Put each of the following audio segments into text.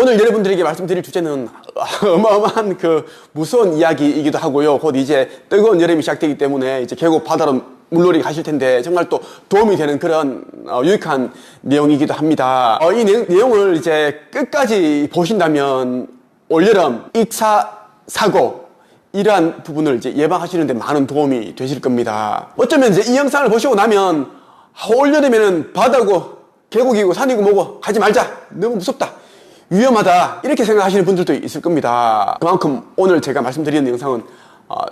오늘 여러분들에게 말씀드릴 주제는 어마어마한 그 무서운 이야기이기도 하고요. 곧 이제 뜨거운 여름이 시작되기 때문에 이제 계곡 바다로 물놀이 가실 텐데 정말 또 도움이 되는 그런 유익한 내용이기도 합니다. 이 내용을 이제 끝까지 보신다면 올여름 익사 사고 이러한 부분을 이제 예방하시는데 많은 도움이 되실 겁니다. 어쩌면 이제 이 영상을 보시고 나면 올여름에는 바다고 계곡이고 산이고 뭐고 가지 말자, 너무 무섭다, 위험하다, 이렇게 생각하시는 분들도 있을 겁니다. 그만큼 오늘 제가 말씀드리는 영상은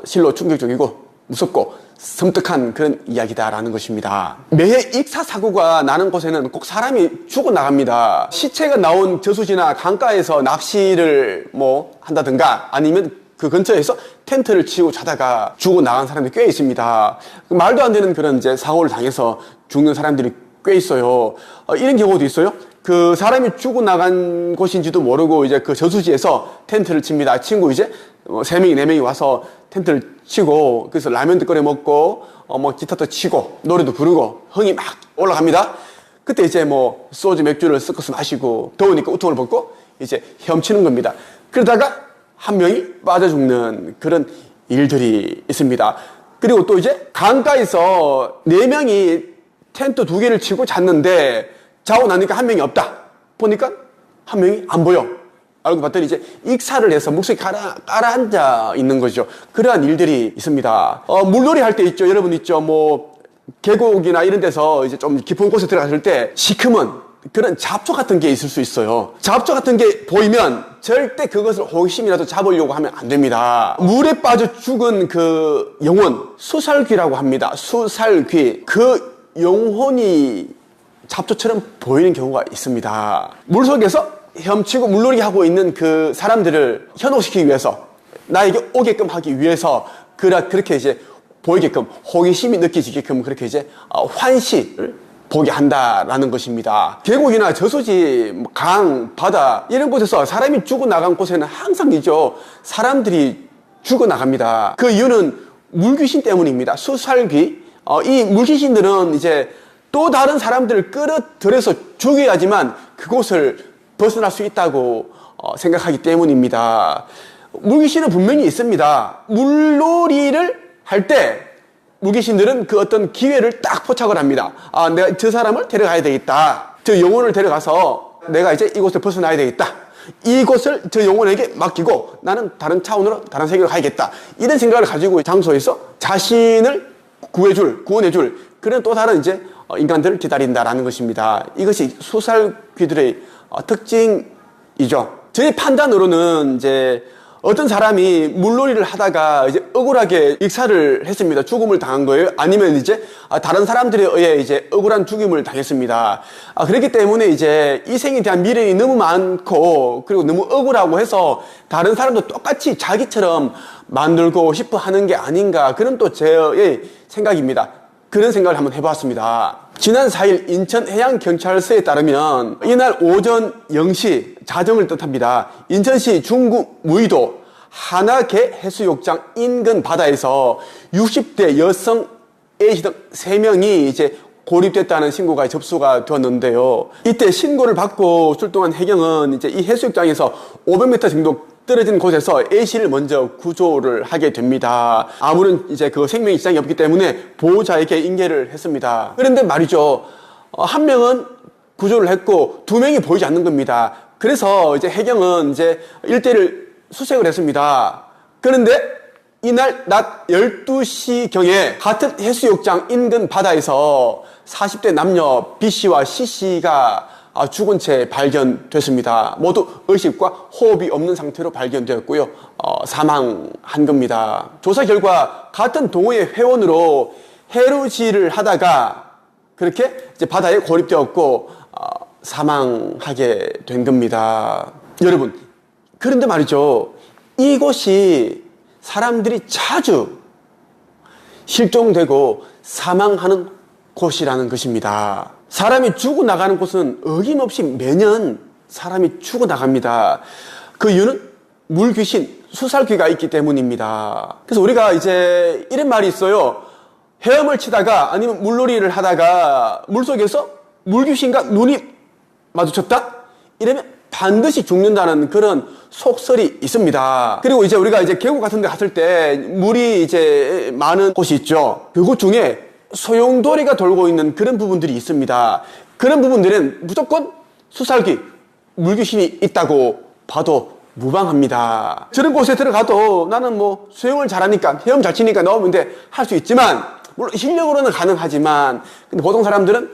실로 충격적이고 무섭고 섬뜩한 그런 이야기다라는 것입니다. 매해 익사 사고가 나는 곳에는 꼭 사람이 죽어나갑니다. 시체가 나온 저수지나 강가에서 납치를 한다든가 아니면 그 근처에서 텐트를 치고 자다가 죽어나간 사람들이 꽤 있습니다. 말도 안 되는 그런 이제 사고를 당해서 죽는 사람들이 꽤 있어요. 이런 경우도 있어요. 그 사람이 죽어나간 곳인지도 모르고 이제 그 저수지에서 텐트를 칩니다. 친구 이제 3명이 4명이 와서 텐트를 치고 그래서 라면도 끓여 먹고 기타도 치고 노래도 부르고 흥이 막 올라갑니다. 그때 이제 소주 맥주를 섞어서 마시고 더우니까 우통을 벗고 이제 헤엄치는 겁니다. 그러다가 한 명이 빠져 죽는 그런 일들이 있습니다. 그리고 또 이제 강가에서 4명이 텐트 2개를 치고 잤는데 자고 나니까 한 명이 없다. 보니까 한 명이 안 보여. 알고 봤더니 이제 익사를 해서 묵석에 깔아앉아 있는 거죠. 그러한 일들이 있습니다. 물놀이 할 때 있죠. 여러분 있죠. 계곡이나 이런 데서 이제 좀 깊은 곳에 들어갔을 때 시커먼 그런 잡초 같은 게 있을 수 있어요. 잡초 같은 게 보이면 절대 그것을 호기심이라도 잡으려고 하면 안 됩니다. 물에 빠져 죽은 그 영혼, 수살귀라고 합니다. 수살귀. 그 영혼이 잡초처럼 보이는 경우가 있습니다. 물속에서 헤엄치고 물놀이 하고 있는 그 사람들을 현혹시키기 위해서, 나에게 오게끔 하기 위해서 그렇게 이제 보이게끔, 호기심이 느껴지게끔 그렇게 이제 환시를 보게 한다라는 것입니다. 계곡이나 저수지, 강, 바다 이런 곳에서 사람이 죽어나간 곳에는 항상 사람들이 죽어나갑니다. 그 이유는 물귀신 때문입니다. 수살귀. 이 물귀신들은 이제 또 다른 사람들을 끌어들여서 죽여야지만 그곳을 벗어날 수 있다고 생각하기 때문입니다. 물귀신은 분명히 있습니다. 물놀이를 할 때 물귀신들은 그 어떤 기회를 딱 포착을 합니다. 내가 저 사람을 데려가야 되겠다. 저 영혼을 데려가서 내가 이제 이곳을 벗어나야 되겠다. 이곳을 저 영혼에게 맡기고 나는 다른 차원으로, 다른 세계로 가야겠다. 이런 생각을 가지고 장소에서 자신을 구원해줄 그런 또 다른 이제 인간들을 기다린다라는 것입니다. 이것이 수살귀들의 특징이죠. 저희 판단으로는 이제 어떤 사람이 물놀이를 하다가 이제 억울하게 익사를 했습니다. 죽음을 당한 거예요. 아니면 이제 다른 사람들에 의해 이제 억울한 죽임을 당했습니다. 그렇기 때문에 이제 이 생에 대한 미련이 너무 많고 그리고 너무 억울하고 해서 다른 사람도 똑같이 자기처럼 만들고 싶어 하는 게 아닌가, 그런 또 제 생각입니다. 그런 생각을 한번 해봤습니다. 지난 4일 인천해양경찰서에 따르면 이날 오전 0시, 자정을 뜻합니다. 인천시 중구 무의도 하나개 해수욕장 인근 바다에서 60대 여성 A씨 등 3명이 이제 고립됐다는 신고가 접수가 되었는데요. 이때 신고를 받고 출동한 해경은 이제 이 해수욕장에서 500m 정도 떨어진 곳에서 A씨를 먼저 구조를 하게 됩니다. 아무런 이제 그 생명의 지장이 없기 때문에 보호자에게 인계를 했습니다. 그런데 말이죠. 한 명은 구조를 했고 2명이 보이지 않는 겁니다. 그래서 이제 해경은 이제 일대를 수색을 했습니다. 그런데 이날 낮 12시경에 같은 해수욕장 인근 바다에서 40대 남녀 B씨와 C씨가 죽은 채 발견됐습니다. 모두 의식과 호흡이 없는 상태로 발견되었고요. 사망한 겁니다. 조사 결과 같은 동호회 회원으로 해루질을 하다가 그렇게 이제 바다에 고립되었고 사망하게 된 겁니다. 여러분, 그런데 말이죠. 이곳이 사람들이 자주 실종되고 사망하는 곳이라는 것입니다. 사람이 죽어나가는 곳은 어김없이 매년 사람이 죽어나갑니다. 그 이유는 물귀신, 수살귀가 있기 때문입니다. 그래서 우리가 이제 이런 말이 있어요. 헤엄을 치다가 아니면 물놀이를 하다가 물속에서 물귀신과 눈이 마주쳤다? 이러면 반드시 죽는다는 그런 속설이 있습니다. 그리고 이제 우리가 이제 계곡 같은 데 갔을 때 물이 이제 많은 곳이 있죠. 그곳 중에 소용돌이가 돌고 있는 그런 부분들이 있습니다. 그런 부분들은 무조건 수살기, 물귀신이 있다고 봐도 무방합니다. 저런 곳에 들어가도 나는 뭐 수영을 잘하니까, 헤엄 잘 치니까 넣으면 돼 할 수 있지만, 물론 실력으로는 가능하지만, 근데 보통 사람들은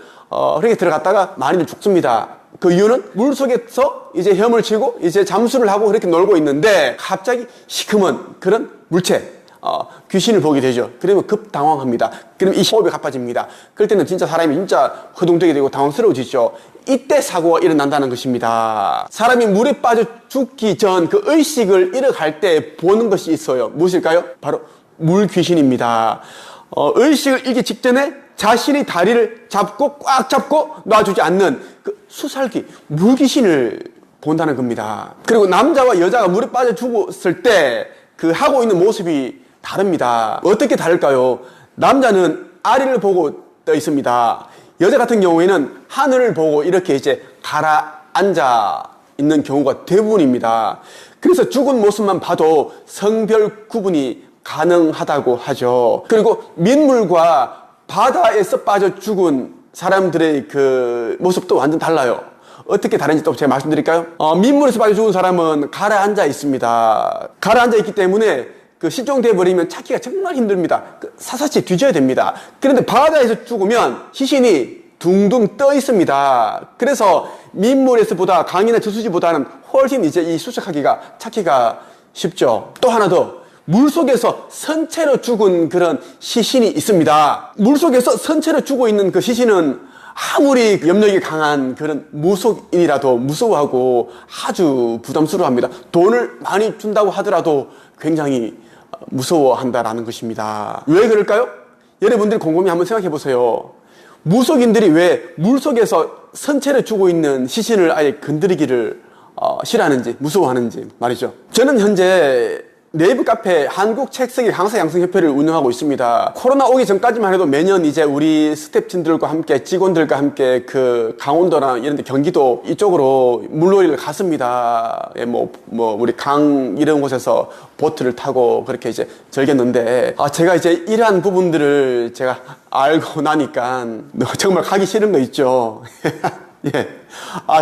그렇게 들어갔다가 많이들 죽습니다. 그 이유는 물 속에서 이제 헤엄을 치고 이제 잠수를 하고 그렇게 놀고 있는데 갑자기 시커먼 그런 물체, 귀신을 보게 되죠. 그러면 급당황합니다. 그럼 이 호흡이 가빠집니다. 그럴 때는 진짜 사람이 진짜 허둥대게 되고 당황스러워지죠. 이때 사고가 일어난다는 것입니다. 사람이 물에 빠져 죽기 전 그 의식을 잃어갈 때 보는 것이 있어요. 무엇일까요? 바로 물귀신입니다. 의식을 잃기 직전에 자신의 다리를 잡고 꽉 잡고 놔주지 않는 그 수살기, 물귀신을 본다는 겁니다. 그리고 남자와 여자가 물에 빠져 죽었을 때 그 하고 있는 모습이 다릅니다. 어떻게 다를까요? 남자는 아래를 보고 떠 있습니다. 여자 같은 경우에는 하늘을 보고 이렇게 이제 가라앉아 있는 경우가 대부분입니다. 그래서 죽은 모습만 봐도 성별 구분이 가능하다고 하죠. 그리고 민물과 바다에서 빠져 죽은 사람들의 그 모습도 완전 달라요. 어떻게 다른지 또 제가 말씀드릴까요? 민물에서 빠져 죽은 사람은 가라앉아 있습니다. 가라앉아 있기 때문에 그 실종돼 버리면 찾기가 정말 힘듭니다. 사사치 뒤져야 됩니다. 그런데 바다에서 죽으면 시신이 둥둥 떠 있습니다. 그래서 민물에서보다 강이나 저수지보다는 훨씬 이제 이 수색하기가 찾기가 쉽죠. 또 하나 더, 물속에서 선체로 죽은 그런 시신이 있습니다. 물속에서 선체로 죽어 있는 그 시신은 아무리 염력이 강한 그런 무속인이라도 무서워하고 아주 부담스러워합니다. 돈을 많이 준다고 하더라도 굉장히 무서워한다라는 것입니다. 왜 그럴까요? 여러분들이 곰곰이 한번 생각해 보세요. 무속인들이 왜 물속에서 선체를 죽고 있는 시신을 아예 건드리기를 싫어하는지, 무서워하는지 말이죠. 저는 현재 네이버 카페 한국책쓰기 강사 양성협회를 운영하고 있습니다. 코로나 오기 전까지만 해도 매년 이제 우리 스태프진들과 함께 직원들과 함께 그 강원도나 이런 데 경기도 이쪽으로 물놀이를 갔습니다. 우리 강 이런 곳에서 보트를 타고 그렇게 이제 즐겼는데, 제가 이제 이러한 부분들을 제가 알고 나니까 정말 가기 싫은 거 있죠. 예.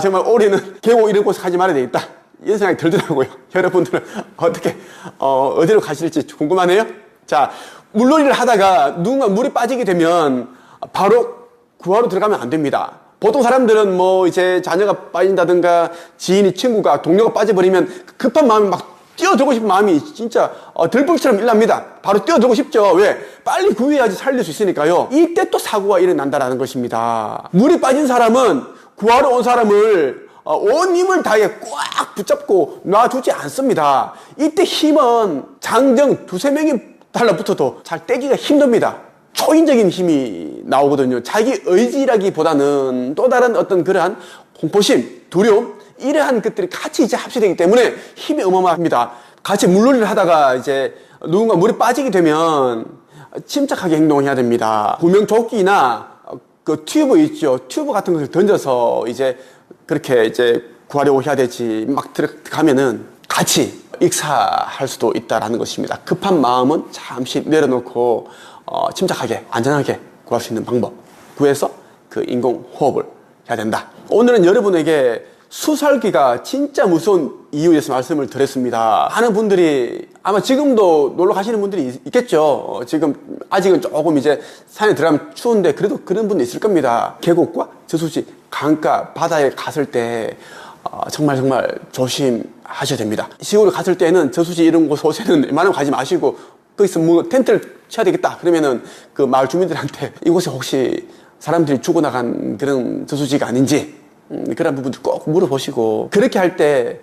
정말 올해는 계곡 이런 곳에 가지 말아야 되겠다, 이런 생각이 들더라고요. 여러분들은 어떻게, 어디로 가실지 궁금하네요? 자, 물놀이를 하다가 누군가 물에 빠지게 되면 바로 구하러 들어가면 안 됩니다. 보통 사람들은 뭐 이제 자녀가 빠진다든가 지인이, 친구가, 동료가 빠져버리면 급한 마음이 막 뛰어들고 싶은 마음이 진짜 들불처럼 일납니다. 바로 뛰어들고 싶죠. 왜? 빨리 구해야지 살릴 수 있으니까요. 이때 또 사고가 일어난다는 것입니다. 물에 빠진 사람은 구하러 온 사람을 온 힘을 다해 꽉 붙잡고 놔주지 않습니다. 이때 힘은 장정 두세 명이 달라붙어도 잘 떼기가 힘듭니다. 초인적인 힘이 나오거든요. 자기 의지라기보다는 또 다른 어떤 그러한 공포심, 두려움, 이러한 것들이 같이 이제 합치되기 때문에 힘이 어마어마합니다. 같이 물놀이를 하다가 이제 누군가 물에 빠지게 되면 침착하게 행동해야 됩니다. 구명조끼나 그 튜브 있죠. 튜브 같은 것을 던져서 이제 그렇게 이제 구하려 오셔야 되지, 막 들어가면은 같이 익사할 수도 있다라는 것입니다. 급한 마음은 잠시 내려놓고 침착하게 안전하게 구할 수 있는 방법 구해서 그 인공호흡을 해야 된다. 오늘은 여러분에게 수살기가 진짜 무서운 이유에 대해서 말씀을 드렸습니다. 많은 분들이 아마 지금도 놀러 가시는 분들이 있겠죠. 지금 아직은 조금 이제 산에 들어가면 추운데 그래도 그런 분도 있을 겁니다. 계곡과 저수지, 강가, 바다에 갔을 때 정말 조심하셔야 됩니다. 시골에 갔을 때는 저수지 이런 곳에는 웬만하면 가지 마시고, 거기서 뭐 텐트를 쳐야 되겠다 그러면은 그 마을 주민들한테 이곳에 혹시 사람들이 죽어나간 그런 저수지가 아닌지 그런 부분들 꼭 물어보시고, 그렇게 할 때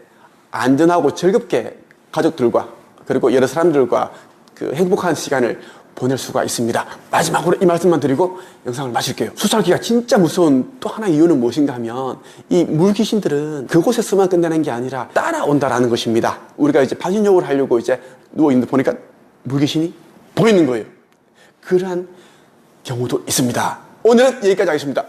안전하고 즐겁게 가족들과 그리고 여러 사람들과 그 행복한 시간을 보낼 수가 있습니다. 마지막으로 이 말씀만 드리고 영상을 마칠게요. 수살기가 진짜 무서운 또 하나의 이유는 무엇인가 하면, 이 물귀신들은 그곳에서만 끝나는 게 아니라 따라온다라는 것입니다. 우리가 이제 반신욕을 하려고 이제 누워있는데 보니까 물귀신이 보이는 거예요. 그러한 경우도 있습니다. 오늘은 여기까지 하겠습니다.